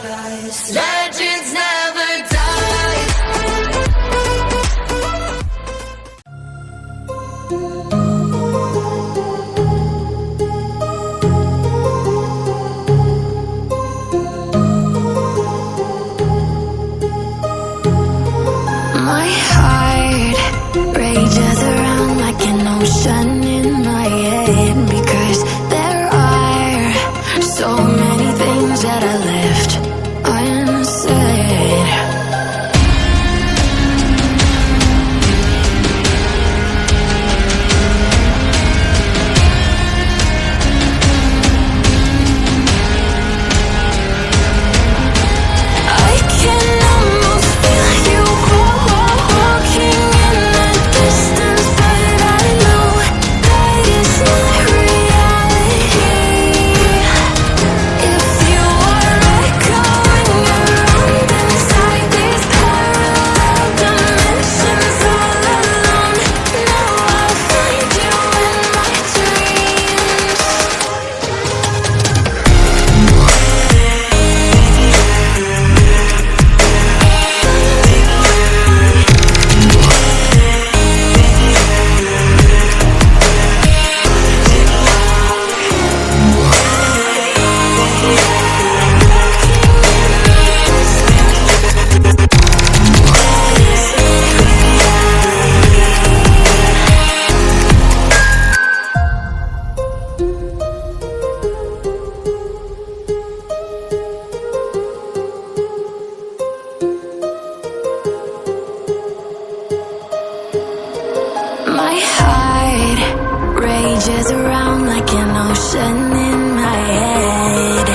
Legends never die. My heart rages around like an ocean in my head, because there are so many things that I left unsaid. I can almost feel you walking in the distance, but I know that it's not reality. If you are echoing around inside these parallel dimensions all alone, now I'll find you in my dreams. My heart rages around like an ocean in my head.